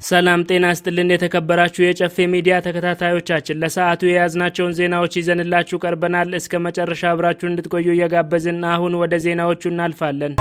ሰላም ጤና ይስጥልን የተከበራችሁ የጨፌ ሚዲያ ተከታታዮቻችን ለሰዓቱ የያዝናቸውን ዜናዎች ይዘንላችሁ ቀርበናል። እስከ መጨረሻ አብራችሁ እንድትቆዩ እየጋበዝን አሁን ወደ ዜናዎቹ እናልፋለን።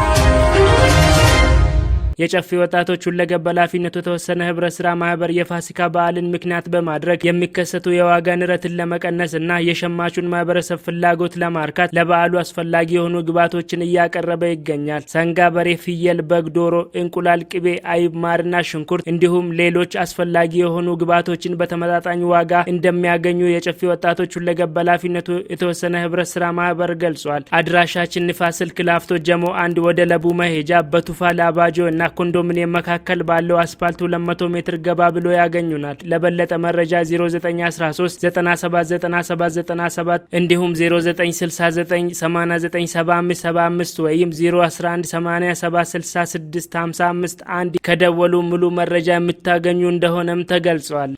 የጨፌ ወጣቶች ሁለገብ ኃላፊነቱ የተወሰነ ህብረት ስራ ማህበር የፋሲካ በዓልን ምክንያት በማድረግ የሚከሰቱ የዋጋ ንረትን ለመቀነስ እና የሸማቹን ማህበረሰብ ፍላጎት ለማርካት ለበዓሉ አስፈላጊ የሆኑ ግብዓቶችን እያቀረበ ይገኛል። ሰንጋ፣ በሬ፣ ፍየል፣ በግ፣ ዶሮ፣ እንቁላል፣ ቅቤ፣ አይብ፣ ማርና ሽንኩርት እንዲሁም ሌሎች አስፈላጊ የሆኑ ግብዓቶችን በተመጣጣኝ ዋጋ እንደሚያገኙ የጨፌ ወጣቶች ሁለገብ ኃላፊነቱ የተወሰነ ህብረት ስራ ማህበር ገልጿል። አድራሻችን ንፋስ ስልክ ላፍቶ ጀሞ 1 ወደ ለቡ መሄጃ በቱፋ ላባጆ እና ኮንዶሚኒየም መካከል ባለው አስፋልት 200 ሜትር ገባ ብሎ ያገኙናል። ለበለጠ መረጃ 0913 979797 እንዲሁም 0969897575 ወይም 0118876655 ከደወሉ ሙሉ መረጃ የምታገኙ እንደሆነም ተገልጿል።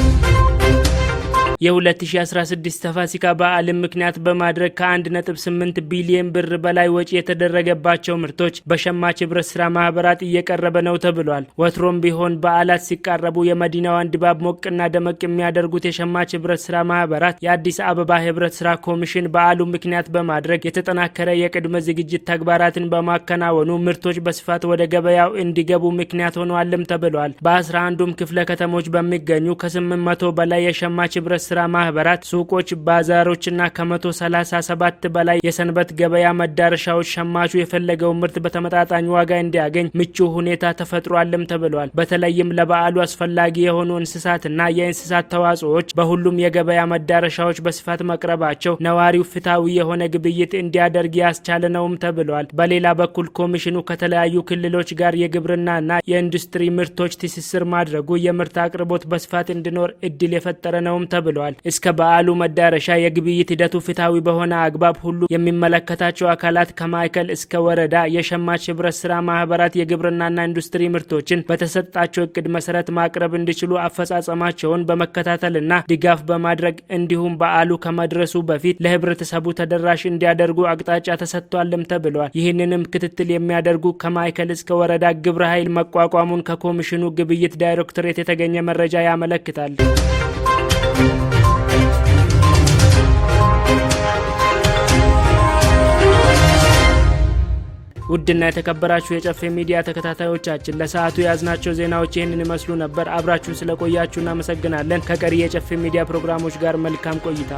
የ2016 ፋሲካ በዓልን ምክንያት በማድረግ ከ1.8 ቢሊዮን ብር በላይ ወጪ የተደረገባቸው ምርቶች በሸማች ህብረት ስራ ማህበራት እየቀረበ ነው ተብሏል። ወትሮም ቢሆን በዓላት ሲቃረቡ የመዲናዋን ድባብ ሞቅና ደመቅ የሚያደርጉት የሸማች ህብረት ስራ ማህበራት የአዲስ አበባ ህብረት ስራ ኮሚሽን በዓሉ ምክንያት በማድረግ የተጠናከረ የቅድመ ዝግጅት ተግባራትን በማከናወኑ ምርቶች በስፋት ወደ ገበያው እንዲገቡ ምክንያት ሆነዋልም ተብሏል። በ11ዱም ክፍለ ከተሞች በሚገኙ ከ800 በላይ የሸማች ህብረት ስራ ማህበራት ሱቆች፣ ባዛሮችና ከ137 በላይ የሰንበት ገበያ መዳረሻዎች ሸማቹ የፈለገው ምርት በተመጣጣኝ ዋጋ እንዲያገኝ ምቹ ሁኔታ ተፈጥሯልም ተብሏል። በተለይም ለበዓሉ አስፈላጊ የሆኑ እንስሳትና የእንስሳት ተዋጽኦዎች በሁሉም የገበያ መዳረሻዎች በስፋት መቅረባቸው ነዋሪው ፍትሃዊ የሆነ ግብይት እንዲያደርግ ያስቻለ ነውም ተብሏል። በሌላ በኩል ኮሚሽኑ ከተለያዩ ክልሎች ጋር የግብርናና የኢንዱስትሪ ምርቶች ትስስር ማድረጉ የምርት አቅርቦት በስፋት እንዲኖር እድል የፈጠረ ነውም ተብሏል። እስከ በዓሉ መዳረሻ የግብይት ሂደቱ ፍትሃዊ በሆነ አግባብ ሁሉ የሚመለከታቸው አካላት ከማዕከል እስከ ወረዳ የሸማች ህብረት ስራ ማህበራት የግብርናና ኢንዱስትሪ ምርቶችን በተሰጣቸው እቅድ መሰረት ማቅረብ እንዲችሉ አፈጻጸማቸውን በመከታተልና ድጋፍ በማድረግ እንዲሁም በዓሉ ከመድረሱ በፊት ለህብረተሰቡ ተደራሽ እንዲያደርጉ አቅጣጫ ተሰጥቷልም ተብሏል። ይህንንም ክትትል የሚያደርጉ ከማዕከል እስከ ወረዳ ግብረ ኃይል መቋቋሙን ከኮሚሽኑ ግብይት ዳይሬክቶሬት የተገኘ መረጃ ያመለክታል። ውድና የተከበራችሁ የጨፌ ሚዲያ ተከታታዮቻችን ለሰዓቱ ያዝናቸው ዜናዎች ይህንን ይመስሉ ነበር። አብራችሁን ስለቆያችሁ እናመሰግናለን። ከቀሪ የጨፌ ሚዲያ ፕሮግራሞች ጋር መልካም ቆይታ።